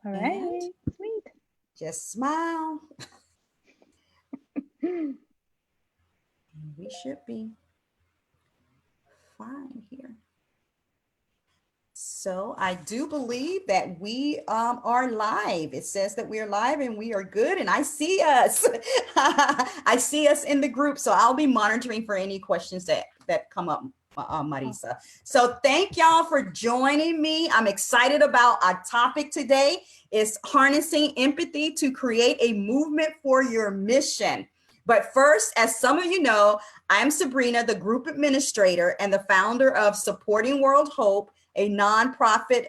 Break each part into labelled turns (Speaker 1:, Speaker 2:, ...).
Speaker 1: All
Speaker 2: And
Speaker 1: right, sweet.
Speaker 2: just smile. We should be fine here. So I do believe that we are live. It says that we are live and we are good. And I see us. I see us in the group. So I'll be monitoring for any questions that come up, Marisa. So thank y'all for joining me. I'm excited about our topic today. It's harnessing empathy to create a movement for your mission. But first, as some of you know, I'm Sabrina, the group administrator and the founder of Supporting World Hope, a nonprofit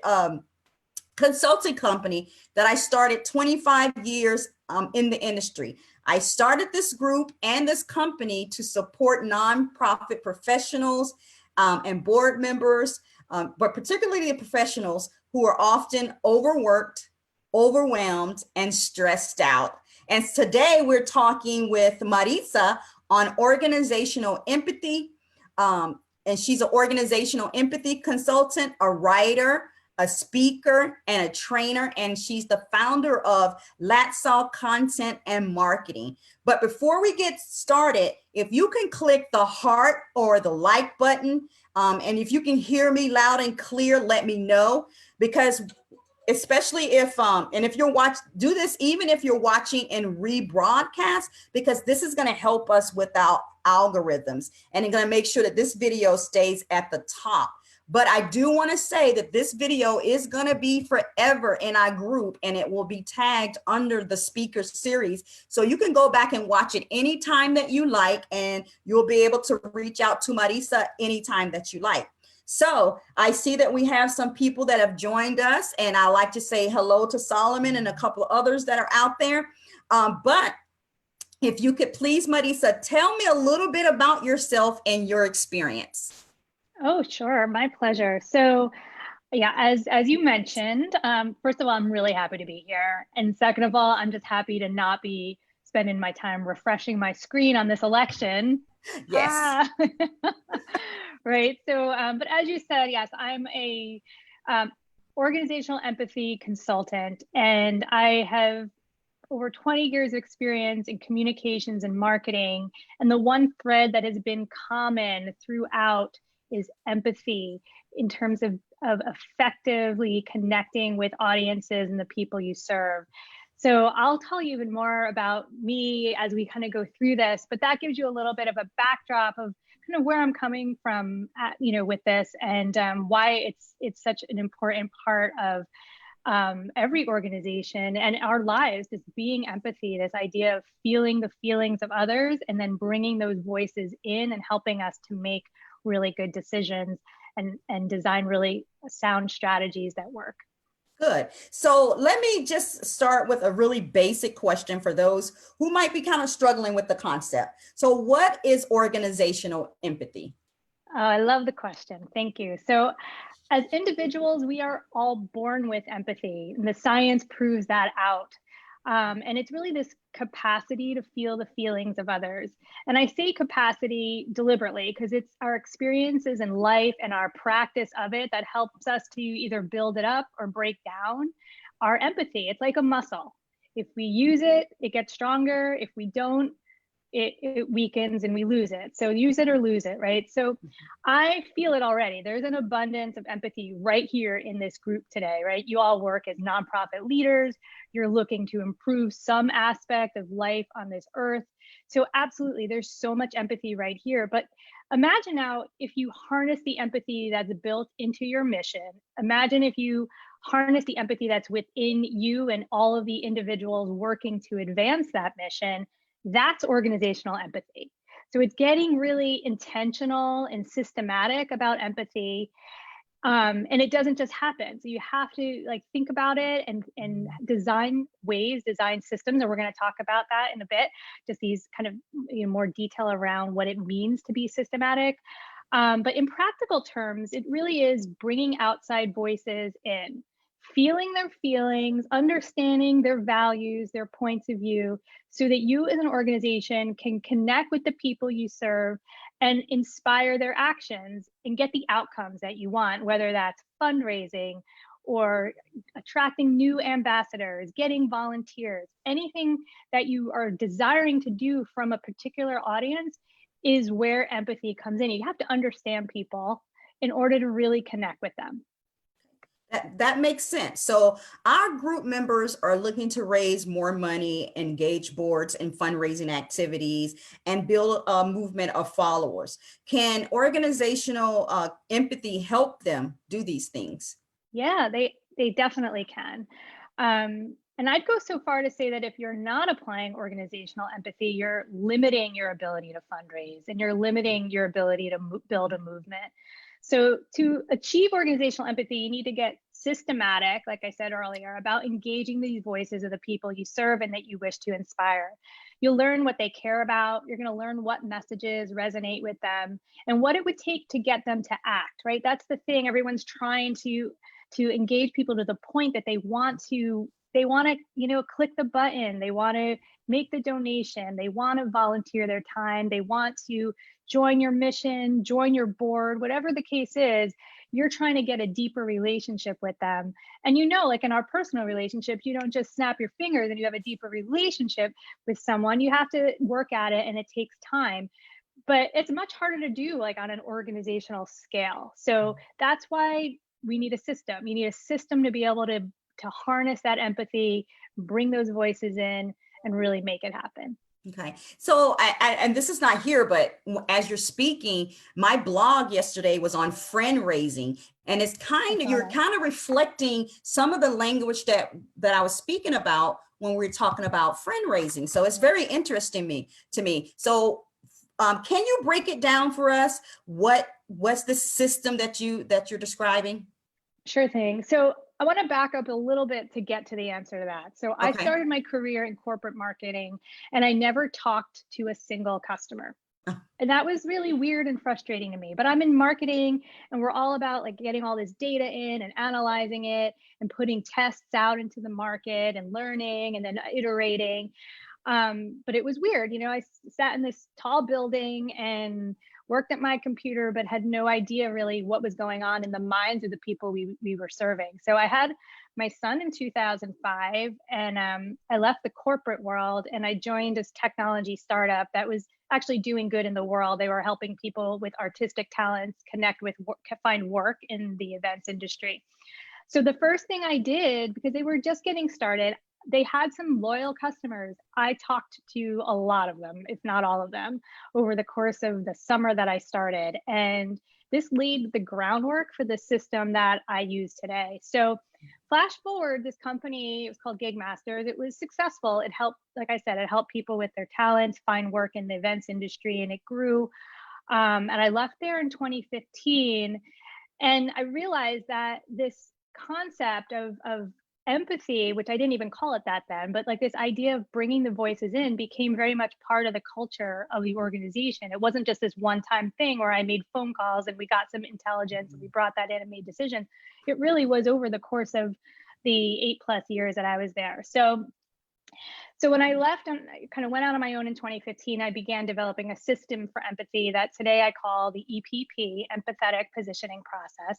Speaker 2: consulting company that I started 25 years in the industry. I started this group and this company to support nonprofit professionals and board members, but particularly the professionals who are often overworked, overwhelmed, and stressed out. And today we're talking with Marisa on organizational empathy. And she's an organizational empathy consultant, a writer, a speaker, and a trainer. And she's the founder of Latsal Content and Marketing. But before we get started, if you can click the heart or the like button, and if you can hear me loud and clear, let me know, because especially if and if you're do this even if you're watching in rebroadcast, because this is going to help us with our algorithms and it's going to make sure that this video stays at the top. But I do want to say that this video is going to be forever in our group and it will be tagged under the speaker series. So you can go back and watch it anytime that you like, and you'll be able to reach out to Marisa anytime that you like. So I see that we have some people that have joined us, and I like to say hello to Solomon and a couple of others that are out there. But if you could please, Marisa, tell me a little bit about yourself and your experience.
Speaker 1: Oh, sure. My pleasure. So yeah, as you mentioned, first of all, I'm really happy to be here. And second of all, I'm just happy to not be spending my time refreshing my screen on this election.
Speaker 2: Yes.
Speaker 1: Right. So, but as you said, yes, I'm a organizational empathy consultant, and I have over 20 years of experience in communications and marketing. And the one thread that has been common throughout is empathy in terms of effectively connecting with audiences and the people you serve. So I'll tell you even more about me as we kind of go through this, but that gives you a little bit of a backdrop of kind of where I'm coming from, with this, and why it's such an important part of every organization and our lives, is being empathy, this idea of feeling the feelings of others and then bringing those voices in and helping us to make really good decisions and design really sound strategies that work.
Speaker 2: Good. So let me just start with a really basic question for those who might be kind of struggling with the concept. So what is organizational empathy?
Speaker 1: Oh, I love the question. Thank you. So as individuals, we are all born with empathy, and the science proves that out. And it's really this capacity to feel the feelings of others. And I say capacity deliberately because it's our experiences in life and our practice of it that helps us to either build it up or break down our empathy. It's like a muscle. If we use it, it gets stronger. If we don't, it weakens and we lose it. So use it or lose it, right? So I feel it already. There's an abundance of empathy right here in this group today, right? You all work as nonprofit leaders. You're looking to improve some aspect of life on this earth. So absolutely, there's so much empathy right here. But imagine now if you harness the empathy that's built into your mission. Imagine if you harness the empathy that's within you and all of the individuals working to advance that mission. That's organizational empathy. So it's getting really intentional and systematic about empathy. And it doesn't just happen. So you have to think about it and design systems. And we're going to talk about that in a bit, just these kind of more detail around what it means to be systematic. But in practical terms, it really is bringing outside voices in, feeling their feelings, understanding their values, their points of view, so that you as an organization can connect with the people you serve and inspire their actions and get the outcomes that you want, whether that's fundraising or attracting new ambassadors, getting volunteers, anything that you are desiring to do from a particular audience is where empathy comes in. You have to understand people in order to really connect with them.
Speaker 2: That makes sense. So our group members are looking to raise more money, engage boards and fundraising activities, and build a movement of followers. Can organizational empathy help them do these things?
Speaker 1: Yeah, they definitely can. And I'd go so far to say that if you're not applying organizational empathy, you're limiting your ability to fundraise and you're limiting your ability to build a movement. So to achieve organizational empathy, you need to get systematic, like I said earlier, about engaging these voices of the people you serve and that you wish to inspire. You'll learn what they care about. You're going to learn what messages resonate with them and what it would take to get them to act, right? That's the thing. Everyone's trying to engage people to the point that they want to, click the button. They want to make the donation. They want to volunteer their time. They want to join your mission, join your board, whatever the case is. You're trying to get a deeper relationship with them. And like in our personal relationships, you don't just snap your fingers and you have a deeper relationship with someone. You have to work at it and it takes time. But it's much harder to do like on an organizational scale. So that's why we need a system. You need a system to be able to harness that empathy, bring those voices in, and really make it happen.
Speaker 2: Okay, so and this is not here, but as you're speaking, my blog yesterday was on friend raising, and it's you're kind of reflecting some of the language that I was speaking about when we were talking about friend raising. So it's very interesting to me. So can you break it down for us? What's the system that you're describing?
Speaker 1: Sure thing. So I want to back up a little bit to get to the answer to that. So I started my career in corporate marketing and I never talked to a single customer. And that was really weird and frustrating to me. But I'm in marketing and we're all about like getting all this data in and analyzing it and putting tests out into the market and learning and then iterating. But it was weird. I sat in this tall building and worked at my computer, but had no idea really what was going on in the minds of the people we were serving. So I had my son in 2005 and I left the corporate world and I joined this technology startup that was actually doing good in the world. They were helping people with artistic talents connect with find work in the events industry. So the first thing I did, because they were just getting started, they had some loyal customers. I talked to a lot of them, if not all of them, over the course of the summer that I started. And this laid the groundwork for the system that I use today. So flash forward, this company, it was called Gig Masters. It was successful. It helped, like I said, it helped people with their talents find work in the events industry, and it grew. And I left there in 2015. And I realized that this concept of empathy, which I didn't even call it that then, but like this idea of bringing the voices in became very much part of the culture of the organization. It wasn't just this one-time thing where I made phone calls and we got some intelligence and we brought that in and made decisions. It really was over the course of the 8+ years that I was there. So when I left and I kind of went out on my own in 2015, I began developing a system for empathy that today I call the EPP, Empathetic Positioning Process.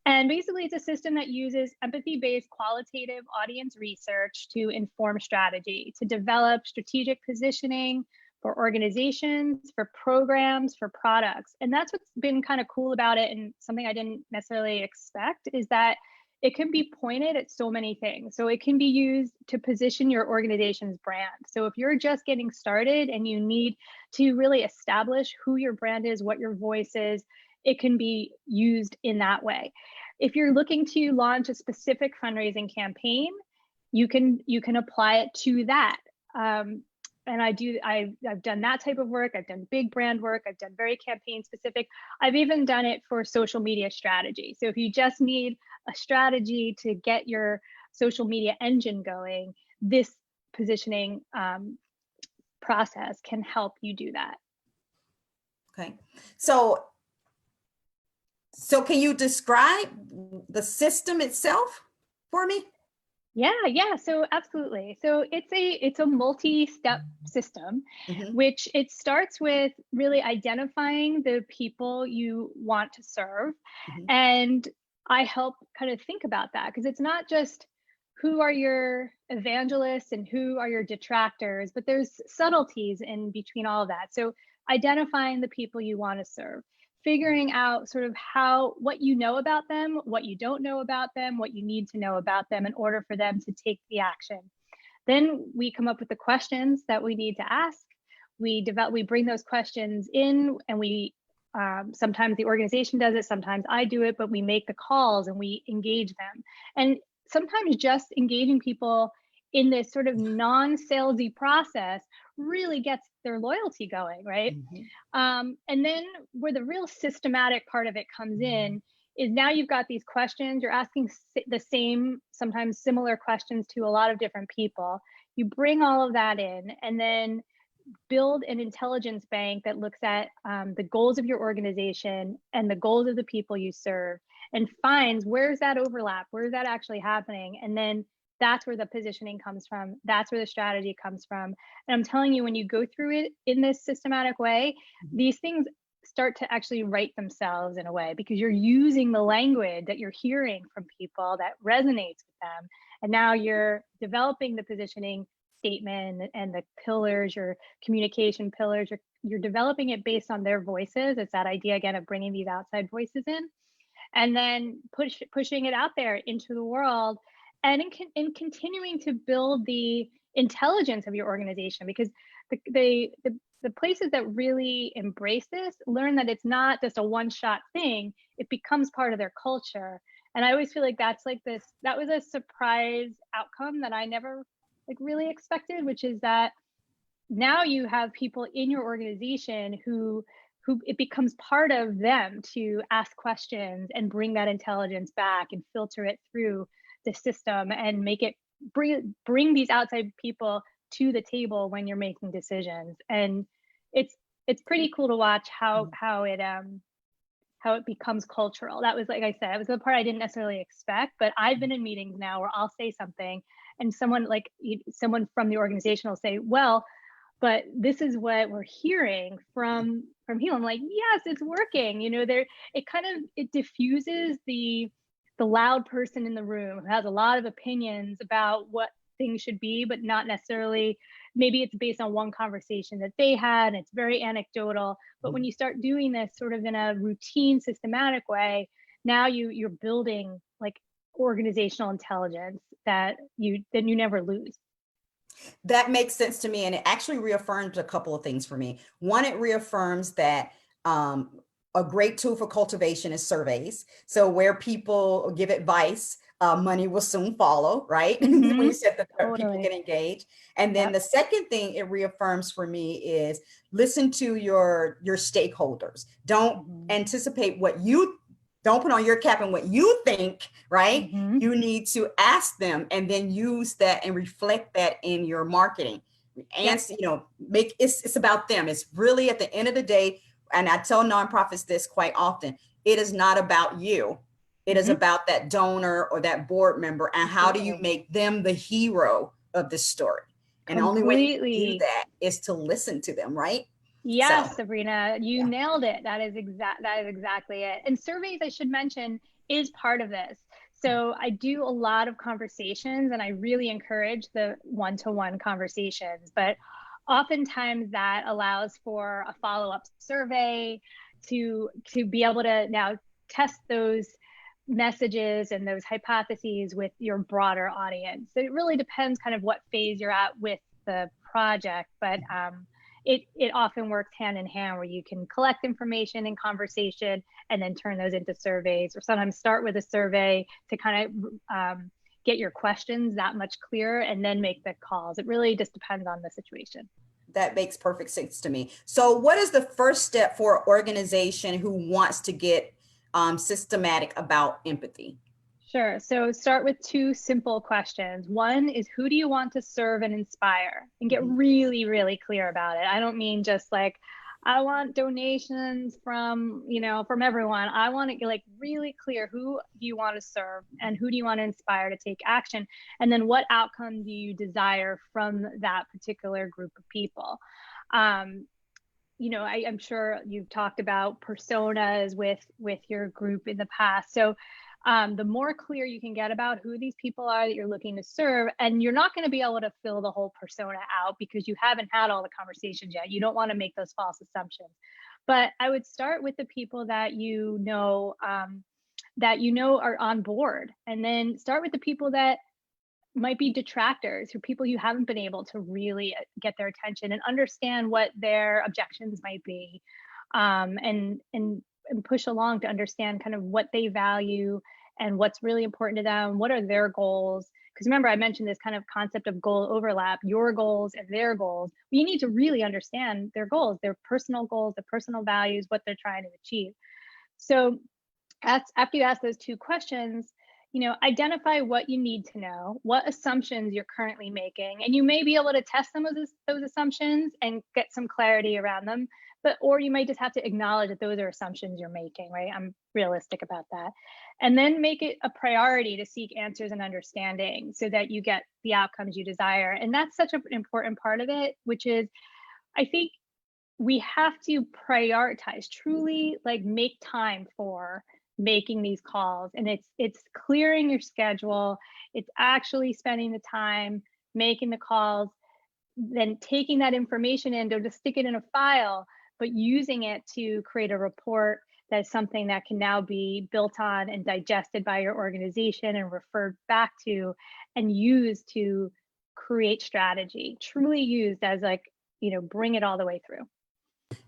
Speaker 1: And basically, it's a system that uses empathy-based qualitative audience research to inform strategy, to develop strategic positioning for organizations, for programs, for products. And that's what's been kind of cool about it, and something I didn't necessarily expect, is that it can be pointed at so many things. So it can be used to position your organization's brand. So if you're just getting started and you need to really establish who your brand is, what your voice is, it can be used in that way. If you're looking to launch a specific fundraising campaign, you can apply it to that. And I've done that type of work. I've done big brand work. I've done very campaign specific. I've even done it for social media strategy. So if you just need a strategy to get your social media engine going, this positioning process can help you do that.
Speaker 2: Okay, so can you describe the system itself for me?
Speaker 1: Yeah. So absolutely. So it's a multi-step system, which it starts with really identifying the people you want to serve. And I help kind of think about that, because it's not just who are your evangelists and who are your detractors, but there's subtleties in between all of that. So identifying the people you want to serve, figuring out sort of what you know about them, what you don't know about them, what you need to know about them in order for them to take the action. Then we come up with the questions that we need to ask. We bring those questions in, and we sometimes the organization does it, sometimes I do it, but we make the calls and we engage them. And sometimes just engaging people in this sort of non-salesy process really gets their loyalty going, right? And then where the real systematic part of it comes in is now you've got these questions, you're asking the same, sometimes similar questions to a lot of different people. You bring all of that in, and then build an intelligence bank that looks at the goals of your organization and the goals of the people you serve, and finds where's that overlap, where's that actually happening. And then that's where the positioning comes from. That's where the strategy comes from. And I'm telling you, when you go through it in this systematic way, these things start to actually write themselves in a way, because you're using the language that you're hearing from people that resonates with them. And now you're developing the positioning statement and the pillars, your communication pillars, you're developing it based on their voices. It's that idea again of bringing these outside voices in, and then pushing it out there into the world, and in continuing to build the intelligence of your organization, because the places that really embrace this learn that it's not just a one-shot thing, it becomes part of their culture. And I always feel like that was a surprise outcome that I never really expected, which is that now you have people in your organization who it becomes part of them to ask questions and bring that intelligence back and filter it through the system and make it bring these outside people to the table when you're making decisions. And it's pretty cool to watch how it becomes cultural. That was, like I said, it was the part I didn't necessarily expect, but I've been in meetings now where I'll say something and someone from the organization will say, well, but this is what we're hearing from you. I'm like, yes, it's working. It diffuses the loud person in the room who has a lot of opinions about what things should be, but not necessarily, maybe it's based on one conversation that they had and it's very anecdotal. But when you start doing this sort of in a routine, systematic way, now you're building like organizational intelligence that you never lose.
Speaker 2: That makes sense to me. And it actually reaffirms a couple of things for me. One, it reaffirms that a great tool for cultivation is surveys. So where people give advice, money will soon follow, right? When you said that people get engaged. And then the second thing it reaffirms for me is listen to your stakeholders. Don't anticipate don't put on your cap and what you think, right? You need to ask them and then use that and reflect that in your marketing. And, it's about them. It's really at the end of the day, and I tell nonprofits this quite often, it is not about you. It is about that donor or that board member, and how do you make them the hero of the story? And the only way to do that is to listen to them, right?
Speaker 1: Yes, Sabrina, you nailed it. That is exactly it. And surveys, I should mention, is part of this. So I do a lot of conversations, and I really encourage the one-to-one conversations, but oftentimes that allows for a follow-up survey to be able to now test those messages and those hypotheses with your broader audience. So it really depends kind of what phase you're at with the project, but it often works hand in hand, where you can collect information and conversation and then turn those into surveys, or sometimes start with a survey to kind of get your questions that much clearer and then make the calls. It really just depends on the situation.
Speaker 2: That makes perfect sense to me. So what is the first step for an organization who wants to get systematic about empathy?
Speaker 1: Sure. So start with two simple questions. One is, who do you want to serve and inspire? And get really, really clear about it. I don't mean just like, I want donations from everyone. I want to get like really clear, who do you want to serve and who do you want to inspire to take action? And then what outcome do you desire from that particular group of people? I'm sure you've talked about personas with your group in the past. So the more clear you can get about who these people are that you're looking to serve. And you're not going to be able to fill the whole persona out because you haven't had all the conversations yet. You don't want to make those false assumptions. But I would start with the people that are on board, and then start with the people that might be detractors, or people you haven't been able to really get their attention, and understand what their objections might be, and push along to understand kind of what they value and what's really important to them. What are their goals? Because remember, I mentioned this kind of concept of goal overlap, your goals and their goals. We need to really understand their goals, their personal goals, their personal values, what they're trying to achieve. So after you ask those two questions, identify what you need to know, what assumptions you're currently making, and you may be able to test some of those assumptions and get some clarity around them, or you might just have to acknowledge that those are assumptions you're making, right? I'm realistic about that. And then make it a priority to seek answers and understanding so that you get the outcomes you desire. And that's such an important part of it, which is, I think we have to prioritize, truly like make time for making these calls. And it's clearing your schedule, it's actually spending the time making the calls, then taking that information in, don't just stick it in a file, but using it to create a report that's something that can now be built on and digested by your organization and referred back to and used to create strategy, truly used as bring it all the way through.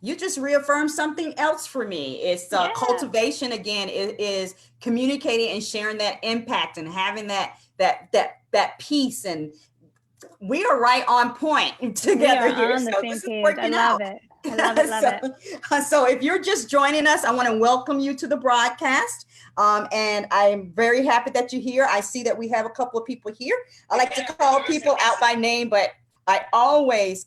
Speaker 2: You just reaffirmed something else for me. It's cultivation again. It is communicating and sharing that impact and having that peace. And we are right on point together here.
Speaker 1: On the same page. I love it. I love it. Love
Speaker 2: it. So if you're just joining us, I want to welcome you to the broadcast. And I'm very happy that you're here. I see that we have a couple of people here. I like to call people out by name, but I always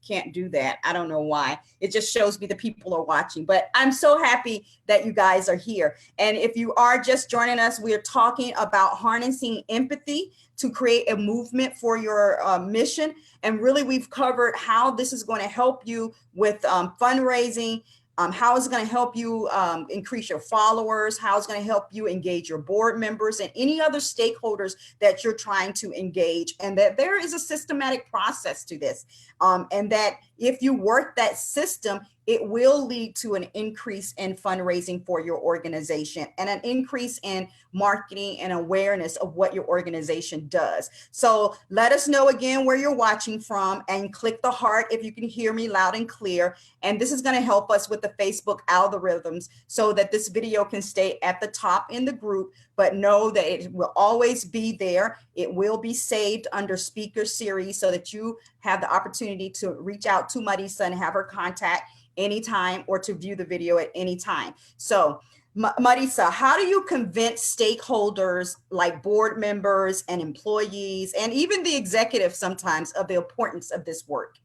Speaker 2: can't do that. I don't know why. It just shows me the people are watching, but I'm so happy that you guys are here. And if you are just joining us, we are talking about harnessing empathy to create a movement for your mission. And really, we've covered how this is going to help you with fundraising, how it's going to help you increase your followers, how it's going to help you engage your board members and any other stakeholders that you're trying to engage, and that there is a systematic process to this, and that if you work that system, it will lead to an increase in fundraising for your organization and an increase in marketing and awareness of what your organization does. So let us know again where you're watching from, and click the heart if you can hear me loud and clear. And this is going to help us with the Facebook algorithms so that this video can stay at the top in the group, but know that it will always be there. It will be saved under speaker series so that you have the opportunity to reach out to Marisa and have her contact anytime, or to view the video at any time. So Marisa, how do you convince stakeholders like board members and employees and even the executive sometimes of the importance of this work?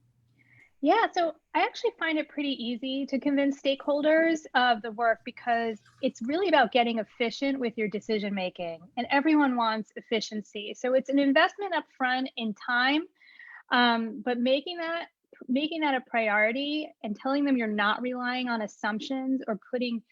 Speaker 1: Yeah, so I actually find it pretty easy to convince stakeholders of the work, because it's really about getting efficient with your decision making, and everyone wants efficiency. So it's an investment up front in time, but making that a priority and telling them you're not relying on assumptions or putting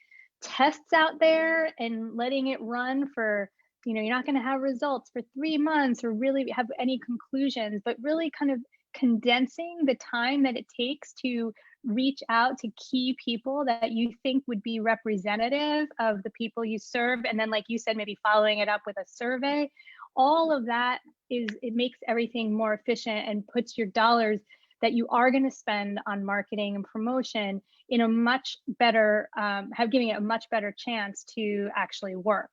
Speaker 1: tests out there and letting it run for, you're not going to have results for 3 months or really have any conclusions, but really kind of condensing the time that it takes to reach out to key people that you think would be representative of the people you serve. And then, like you said, maybe following it up with a survey. All of that it makes everything more efficient and puts your dollars that you are going to spend on marketing and promotion in a much better, giving it a much better chance to actually work.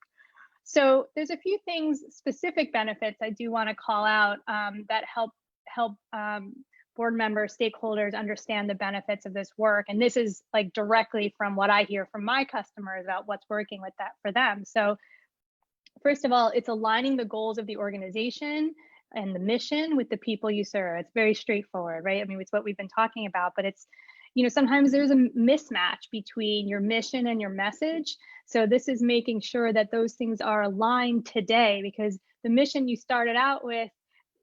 Speaker 1: So there's a few things, specific benefits I do want to call out that help board members, stakeholders understand the benefits of this work. And this is like directly from what I hear from my customers about what's working with that for them. So first of all, it's aligning the goals of the organization and the mission with the people you serve. It's very straightforward, right? I mean, it's what we've been talking about, but it's, sometimes there's a mismatch between your mission and your message. So this is making sure that those things are aligned today, because the mission you started out with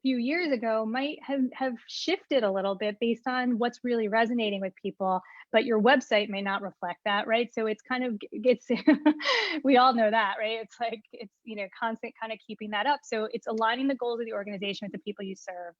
Speaker 1: few years ago might have shifted a little bit based on what's really resonating with people, but your website may not reflect that, right? So it's kind of, it's, we all know that, right? It's like, it's, you know, constant kind of keeping that up. So it's aligning the goals of the organization with the people you serve.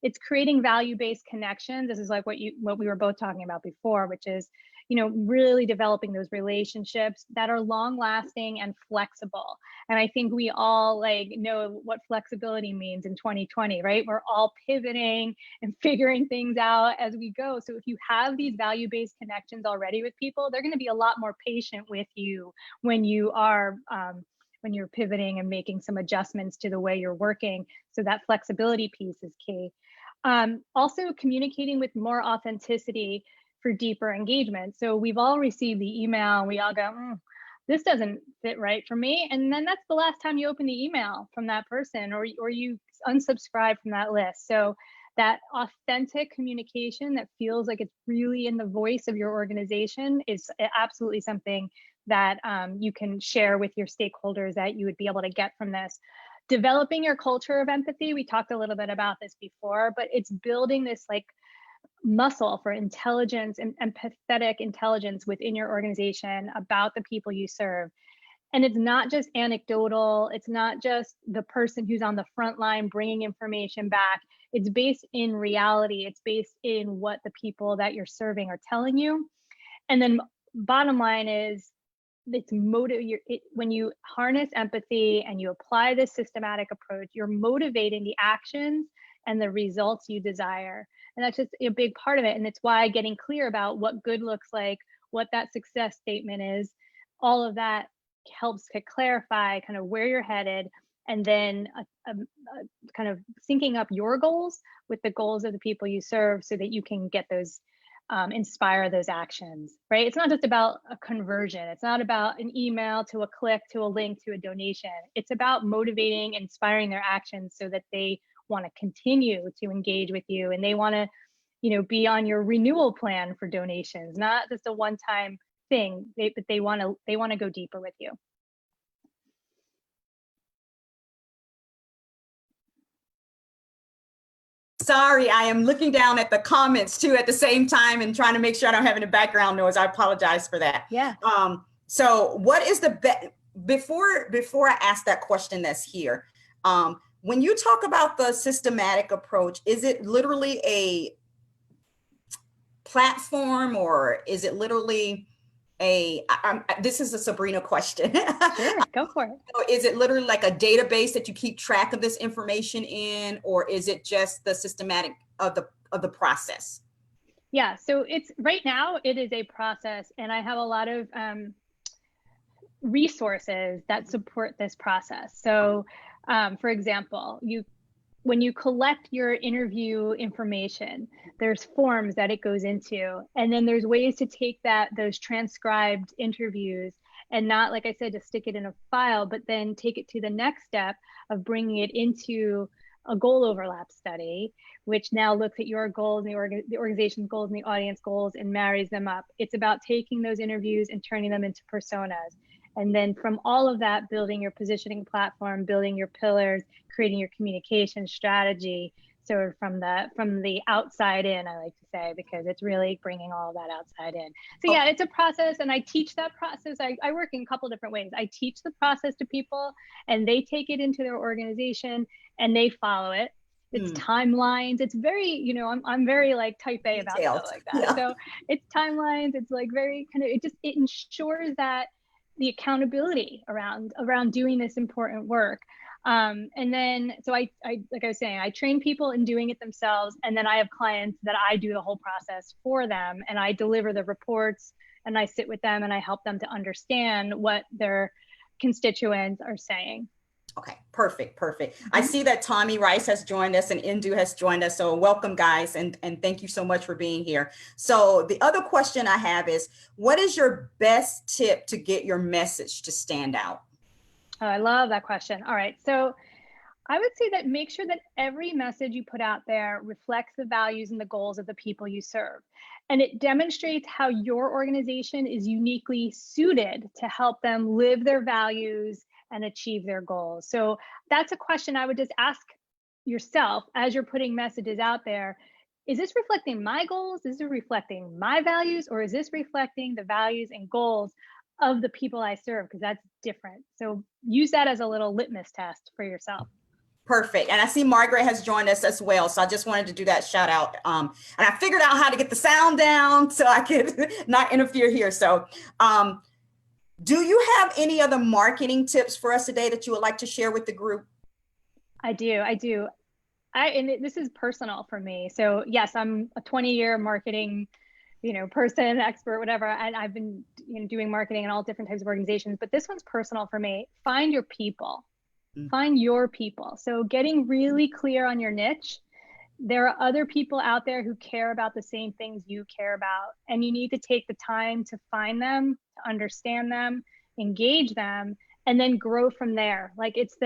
Speaker 1: It's creating value-based connections. This is like what we were both talking about before, which is, you know, really developing those relationships that are long lasting and flexible. And I think we all like know what flexibility means in 2020, right? We're all pivoting and figuring things out as we go. So if you have these value-based connections already with people, they're going to be a lot more patient with you when you are when you're pivoting and making some adjustments to the way you're working. So that flexibility piece is key. Also communicating with more authenticity for deeper engagement. So we've all received the email and we all go, this doesn't fit right for me. And then that's the last time you open the email from that person, or you unsubscribe from that list. So that authentic communication that feels like it's really in the voice of your organization is absolutely something that you can share with your stakeholders that you would be able to get from this. Developing your culture of empathy. We talked a little bit about this before, but it's building this like muscle for intelligence and empathetic intelligence within your organization about the people you serve. And it's not just anecdotal. It's not just the person who's on the front line bringing information back. It's based in reality. It's based in what the people that you're serving are telling you. And then bottom line is, it's when you harness empathy and you apply this systematic approach, you're motivating the actions and the results you desire. And that's just a big part of it. And it's why getting clear about what good looks like, what that success statement is, all of that helps to clarify kind of where you're headed, and then kind of syncing up your goals with the goals of the people you serve so that you can get those, inspire those actions, right? It's not just about a conversion. It's not about an email to a click, to a link, to a donation. It's about motivating, inspiring their actions so that they want to continue to engage with you, and they want to, you know, be on your renewal plan for donations, not just a one-time thing. But they want to go deeper with you.
Speaker 2: Sorry, I am looking down at the comments too at the same time and trying to make sure I don't have any background noise. I apologize for that.
Speaker 1: Yeah.
Speaker 2: So what is the before I ask that question that's here, when you talk about the systematic approach, is it literally a platform, or is it literally this is a Sabrina question.
Speaker 1: Sure, go for it.
Speaker 2: So is it literally like a database that you keep track of this information in, or is it just the systematic of the process?
Speaker 1: Yeah, so it's right now it is a process, and I have a lot of resources that support this process. So for example, when you collect your interview information, there's forms that it goes into, and then there's ways to take those transcribed interviews and not, like I said, to stick it in a file, but then take it to the next step of bringing it into a goal overlap study, which now looks at your goals and the organization's goals and the audience goals and marries them up. It's about taking those interviews and turning them into personas. And then from all of that, building your positioning platform, building your pillars, creating your communication strategy. So from the outside in, I like to say, because it's really bringing all of that outside in. So yeah, it's a process, and I teach that process. I work in a couple different ways. I teach the process to people, and they take it into their organization and they follow it. It's timelines. It's very, you know, I'm very like type A about stuff like that. Yeah. So it's timelines. It's like very kind of, it ensures that the accountability around doing this important work. And then, so I, like I was saying, I train people in doing it themselves. And then I have clients that I do the whole process for them, and I deliver the reports, and I sit with them and I help them to understand what their constituents are saying.
Speaker 2: Okay, perfect. I see that Tommy Rice has joined us and Indu has joined us. So welcome, guys, and thank you so much for being here. So the other question I have is, what is your best tip to get your message to stand out?
Speaker 1: Oh, I love that question. All right, so I would say that make sure that every message you put out there reflects the values and the goals of the people you serve. And it demonstrates how your organization is uniquely suited to help them live their values and achieve their goals. So that's a question I would just ask yourself as you're putting messages out there, is this reflecting my goals? Is it reflecting my values? Or is this reflecting the values and goals of the people I serve? Because that's different. So use that as a little litmus test for yourself.
Speaker 2: Perfect. And I see Margaret has joined us as well. So I just wanted to do that shout out. And I figured out how to get the sound down so I could not interfere here. So do you have any other marketing tips for us today that you would like to share with the group?
Speaker 1: I do. This is personal for me. So yes, I'm a 20-year marketing, person, expert, whatever. And I've been, doing marketing in all different types of organizations, but this one's personal for me. Find your people. Find your people. So getting really clear on your niche. There are other people out there who care about the same things you care about, and you need to take the time to find them, to understand them, engage them, and then grow from there. Like it's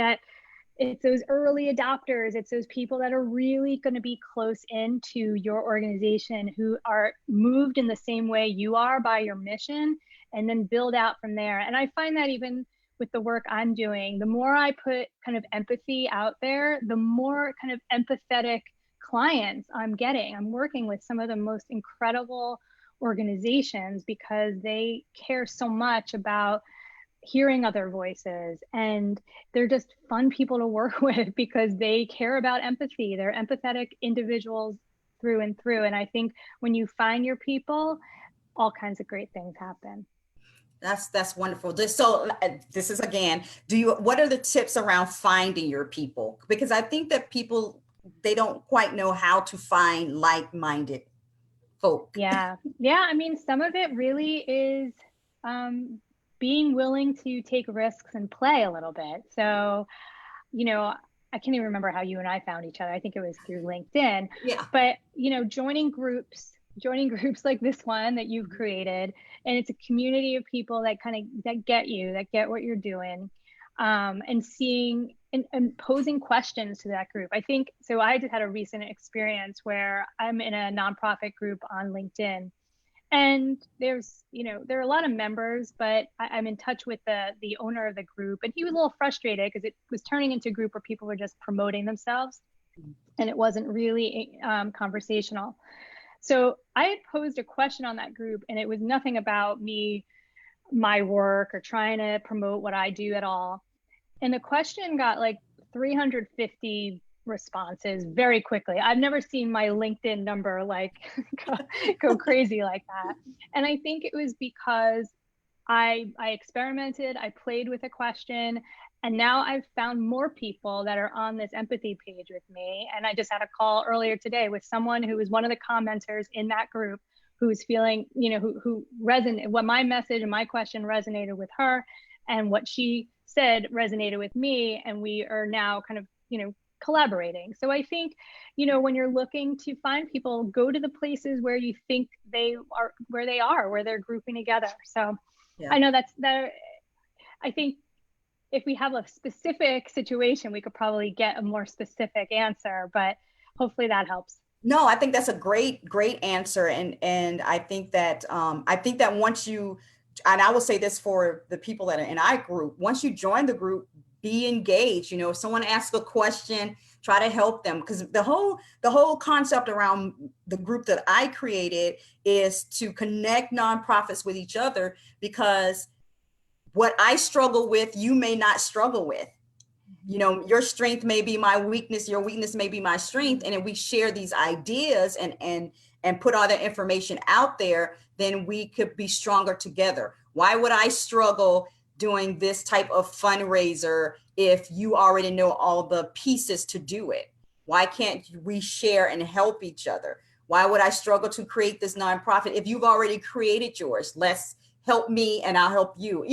Speaker 1: those early adopters. It's those people that are really going to be close into your organization, who are moved in the same way you are by your mission, and then build out from there. And I find that even with the work I'm doing, the more I put kind of empathy out there, the more kind of empathetic clients I'm getting. I'm working with some of the most incredible organizations because they care so much about hearing other voices, and they're just fun people to work with because they care about empathy. They're empathetic individuals through and through. And I think when you find your people, all kinds of great things happen.
Speaker 2: That's wonderful. So this is again, what are the tips around finding your people? Because I think that people, they don't quite know how to find like-minded folk.
Speaker 1: Yeah. I mean, some of it really is being willing to take risks and play a little bit. So, I can't even remember how you and I found each other. I think it was through LinkedIn.
Speaker 2: Yeah.
Speaker 1: But, joining groups like this one that you've created, and it's a community of people that get what you're doing, and seeing and posing questions to that group. I think so. I just had a recent experience where I'm in a nonprofit group on LinkedIn, and there are a lot of members, but I'm in touch with the owner of the group, and he was a little frustrated because it was turning into a group where people were just promoting themselves, and it wasn't really conversational. So I had posed a question on that group, and it was nothing about me, my work, or trying to promote what I do at all. And the question got like 350 responses very quickly. I've never seen my LinkedIn number like go crazy like that. And I think it was because I experimented, I played with a question, and now I've found more people that are on this empathy page with me. And I just had a call earlier today with someone who was one of the commenters in that group, who's feeling, who resonated, what my message and my question resonated with her, and what she said resonated with me. And we are now kind of, collaborating. So I think, when you're looking to find people, go to the places where you think where they're grouping together. So yeah. I know I think if we have a specific situation, we could probably get a more specific answer, but hopefully that helps.
Speaker 2: No, I think that's a great answer. And I think that once you, and I will say this for the people that are in our group, once you join the group, be engaged. If someone asks a question, try to help them, because the whole concept around the group that I created is to connect nonprofits with each other, because what I struggle with, you may not struggle with. Your strength may be my weakness, your weakness may be my strength. And if we share these ideas and put all that information out there, then we could be stronger together. Why would I struggle doing this type of fundraiser if you already know all the pieces to do it? Why can't we share and help each other? Why would I struggle to create this nonprofit if you've already created yours? Let's help me and I'll help you,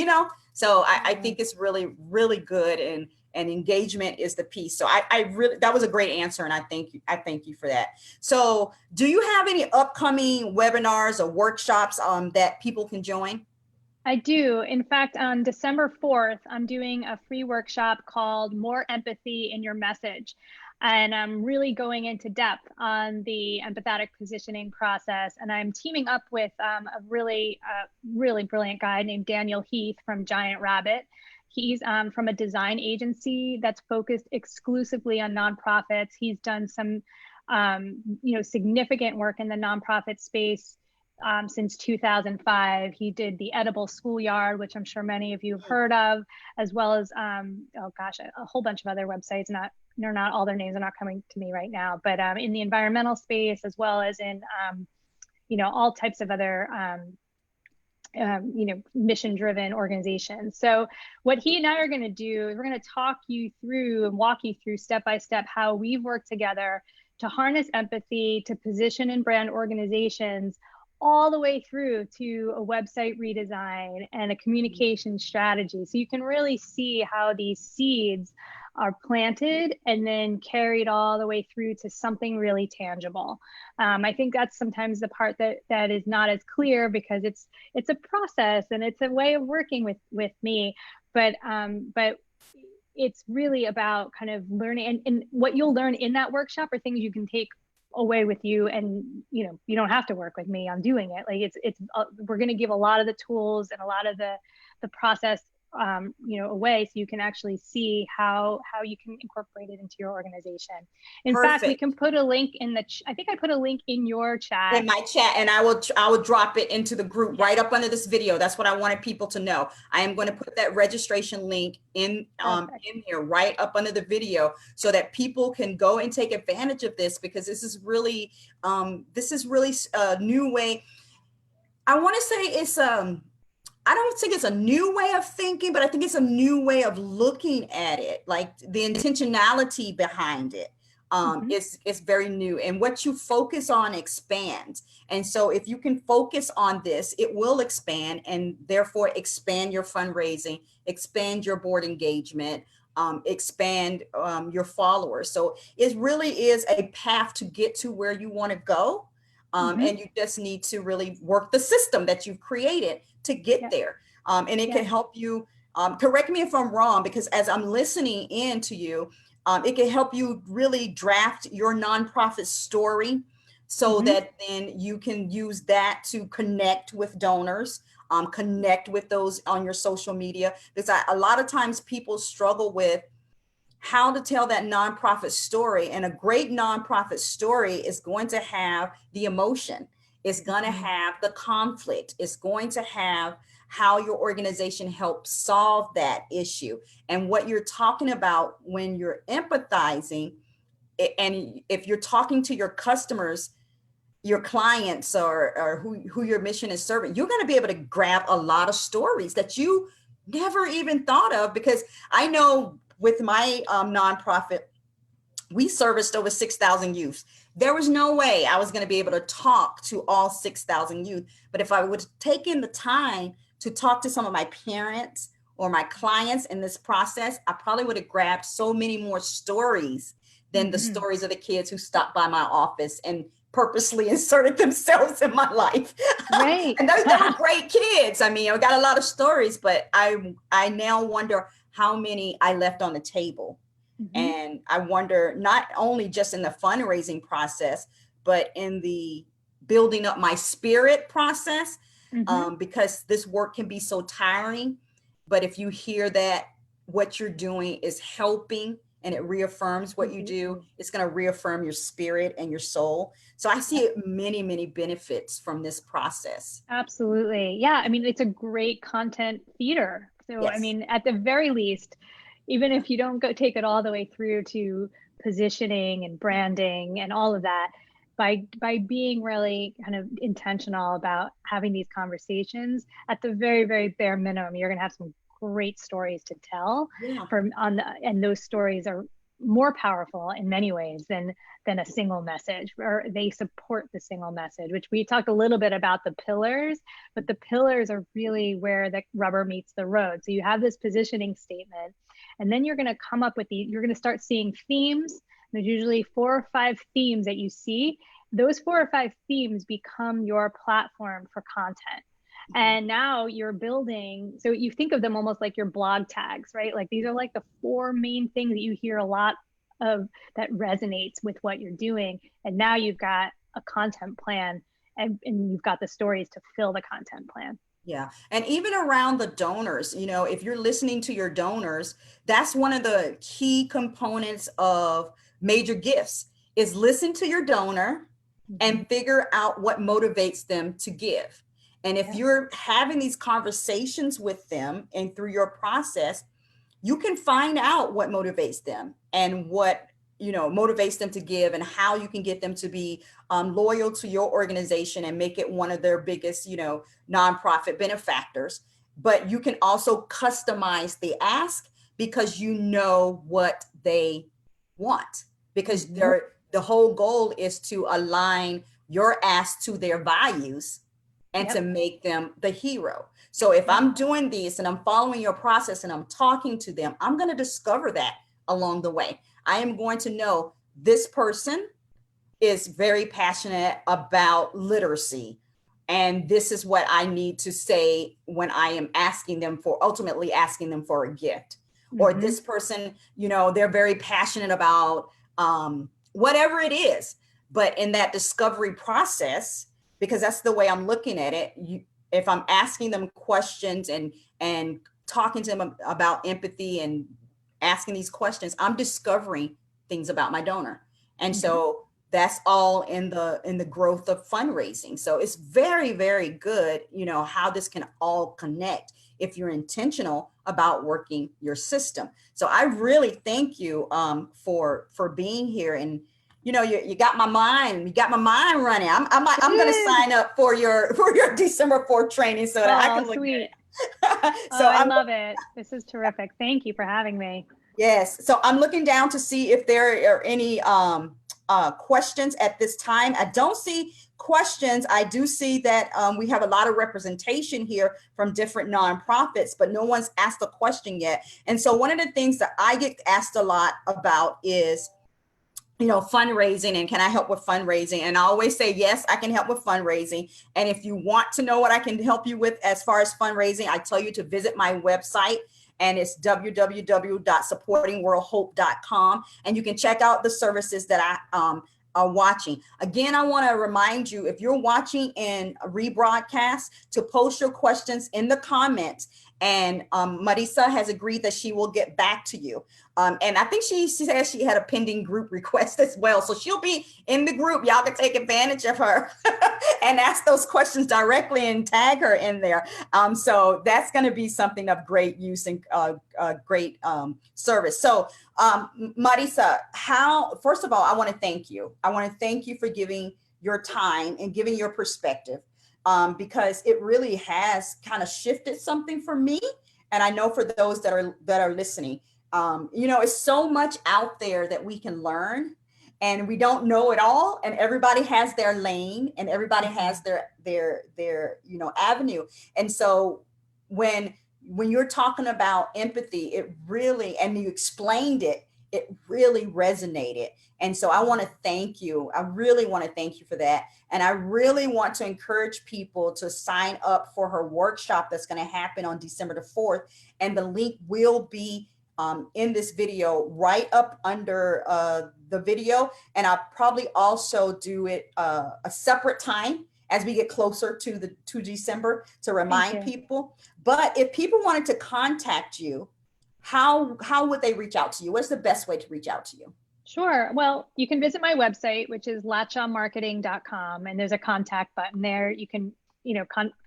Speaker 2: So I think it's really, really good. And engagement is the piece. So I really, that was a great answer. And I thank you for that. So do you have any upcoming webinars or workshops that people can join?
Speaker 1: I do. In fact, on December 4th, I'm doing a free workshop called More Empathy in Your Message. And I'm really going into depth on the empathetic positioning process. And I'm teaming up with a really brilliant guy named Daniel Heath from Giant Rabbit. He's from a design agency that's focused exclusively on nonprofits. He's done some, significant work in the nonprofit space since 2005. He did the Edible Schoolyard, which I'm sure many of you have heard of, as well as, a whole bunch of other websites. Not all their names are not coming to me right now, but in the environmental space, as well as in, all types of other mission-driven organizations. So what he and I are going to do is we're going to talk you through and walk you through step by step how we've worked together to harness empathy, to position and brand organizations, all the way through to a website redesign and a communication strategy. So you can really see how these seeds are planted and then carried all the way through to something really tangible. I think that's sometimes the part that is not as clear, because it's a process and it's a way of working with me, but it's really about kind of learning, and what you'll learn in that workshop are things you can take away with you, and you don't have to work with me on doing it. Like we're going to give a lot of the tools and a lot of the process away, so you can actually see how you can incorporate it into your organization. In fact, we can put a link in I think I put a link in your chat.
Speaker 2: In my chat, and I will drop it into the group right up under this video. That's what I wanted people to know. I am going to put that registration link in here right up under the video, so that people can go and take advantage of this, because this is really a new way. I want to say it's I don't think it's a new way of thinking, but I think it's a new way of looking at it. Like the intentionality behind it is very new, and what you focus on expands. And so if you can focus on this, it will expand, and therefore expand your fundraising, expand your board engagement, expand your followers. So it really is a path to get to where you want to go. And you just need to really work the system that you've created to get there. And it can help you, correct me if I'm wrong, because as I'm listening in to you, it can help you really draft your nonprofit story, so that then you can use that to connect with donors, connect with those on your social media. Because a lot of times people struggle with how to tell that nonprofit story, and a great nonprofit story is going to have the emotion, it's going to have the conflict, it's going to have how your organization helps solve that issue. And what you're talking about when you're empathizing, and if you're talking to your customers, your clients, or who your mission is serving, you're going to be able to grab a lot of stories that you never even thought of. Because I know with my nonprofit, we serviced over 6,000 youth. There was no way I was going to be able to talk to all 6,000 youth. But if I would have taken the time to talk to some of my parents or my clients in this process, I probably would have grabbed so many more stories than the stories of the kids who stopped by my office and purposely inserted themselves in my life.
Speaker 1: Right.
Speaker 2: And those were great kids. I mean, I got a lot of stories, but I now wonder how many I left on the table. And I wonder, not only just in the fundraising process, but in the building up my spirit process, because this work can be so tiring. But if you hear that what you're doing is helping, and it reaffirms what you do, it's going to reaffirm your spirit and your soul. So I see many, many benefits from this process.
Speaker 1: Absolutely. Yeah. I mean, it's a great content feeder. So, I mean, at the very least, even if you don't take it all the way through to positioning and branding and all of that, by being really kind of intentional about having these conversations, at the very, very bare minimum, you're going to have some great stories to tell. And those stories are more powerful in many ways than a single message, or they support the single message, which we talked a little bit about the pillars, but the pillars are really where the rubber meets the road. So you have this positioning statement, and then you're going to come up with you're going to start seeing themes. There's usually 4 or 5 themes that you see. Those 4 or 5 themes become your platform for content. And now you're building, so you think of them almost like your blog tags, right? Like these are like the 4 main things that you hear a lot of that resonates with what you're doing. And now you've got a content plan, and you've got the stories to fill the content plan.
Speaker 2: Yeah. And even around the donors, you know, if you're listening to your donors, that's one of the key components of major gifts is listen to your donor
Speaker 1: Mhm.
Speaker 2: and figure out what motivates them to give. And if
Speaker 1: Yeah.
Speaker 2: you're having these conversations with them and through your process, you can find out what motivates them and what motivates them to give, and how you can get them to be loyal to your organization and make it one of their biggest nonprofit benefactors. But you can also customize the ask because you know what they want, because
Speaker 1: Mhm.
Speaker 2: the whole goal is to align your ask to their values and to
Speaker 1: Yep.
Speaker 2: make them the hero. So if
Speaker 1: Yep.
Speaker 2: I'm doing this and I'm following your process and I'm talking to them, I'm going to discover that along the way. I am going to know this person is very passionate about literacy. And this is what I need to say when I am ultimately asking them for a gift. Or
Speaker 1: Mhm.
Speaker 2: this person, they're very passionate about whatever it is. But in that discovery process, because that's the way I'm looking at it, if I'm asking them questions and talking to them about empathy and asking these questions, I'm discovering things about my donor. And
Speaker 1: Mhm.
Speaker 2: so that's all in the growth of fundraising. So it's very, very good, how this can all connect if you're intentional about working your system. So I really thank you for being here. And you got my mind running. I'm going to
Speaker 1: Good.
Speaker 2: sign up for your December 4th training so that I
Speaker 1: Oh,
Speaker 2: can look
Speaker 1: sweet.
Speaker 2: at it.
Speaker 1: Oh,
Speaker 2: So
Speaker 1: I
Speaker 2: I'm
Speaker 1: love it. This is terrific. Thank you for having me.
Speaker 2: Yes. So I'm looking down to see if there are any questions at this time. I don't see questions. I do see that we have a lot of representation here from different nonprofits, but no one's asked a question yet. And so one of the things that I get asked a lot about is, fundraising, and can I help with fundraising? And I always say, yes, I can help with fundraising. And if you want to know what I can help you with as far as fundraising, I tell you to visit my website, and it's www.supportingworldhope.com. And you can check out the services that I are watching. Again, I want to remind you, if you're watching in a rebroadcast, to post your questions in the comments. And Marisa has agreed that she will get back to you. And I think she says she had a pending group request as well. So she'll be in the group. Y'all can take advantage of her and ask those questions directly and tag her in there. So that's going to be something of great use and great service. So Marisa, first of all, I want to thank you. I want to thank you for giving your time and giving your perspective, because it really has kind of shifted something for me. And I know for those that are listening, it's so much out there that we can learn, and we don't know it all. And everybody has their lane, and everybody has their avenue. And so when you're talking about empathy, it really, and you explained it, it really resonated. And so I want to thank you. I really want to thank you for that. And I really want to encourage people to sign up for her workshop that's going to happen on December the 4th. And the link will be in this video right up under the video. And I'll probably also do it a separate time as we get closer to December to
Speaker 1: Thank
Speaker 2: remind
Speaker 1: you.
Speaker 2: people. But if people wanted to contact you, how would they reach out to you? What's the best way to reach out to you?
Speaker 1: Sure. Well, you can visit my website, which is latchamarketing.com, and there's a contact button there. You can,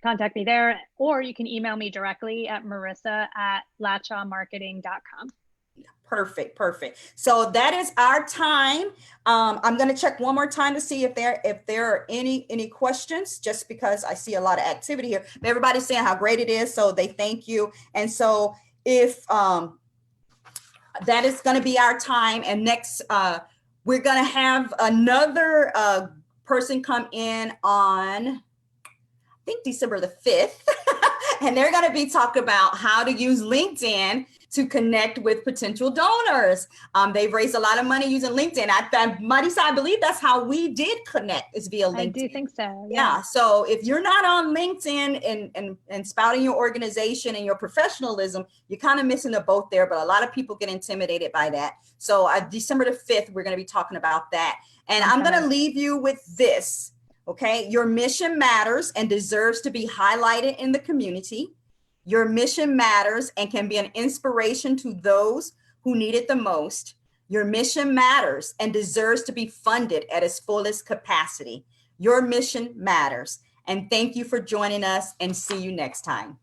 Speaker 1: contact me there, or you can email me directly at marissa@latchamarketing.com.
Speaker 2: Perfect. So that is our time. I'm going to check one more time to see if there are any questions, just because I see a lot of activity here. Everybody's saying how great it is, so they thank you. And so if that is going to be our time, and next we're going to have another person come in on, I think, December the 5th. And they're going to be talking about how to use LinkedIn to connect with potential donors. They've raised a lot of money using LinkedIn. Marisa, I believe that's how we did connect, is via LinkedIn.
Speaker 1: I do think so.
Speaker 2: Yeah. So if you're not on LinkedIn and spouting your organization and your professionalism, you're kind of missing the boat there. But a lot of people get intimidated by that. So December the 5th, we're going to be talking about that. And I'm going to leave you with this. Okay, your mission matters and deserves to be highlighted in the community. Your mission matters and can be an inspiration to those who need it the most. Your mission matters and deserves to be funded at its fullest capacity. Your mission matters. And thank you for joining us, and see you next time.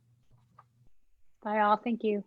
Speaker 1: Bye all. Thank you.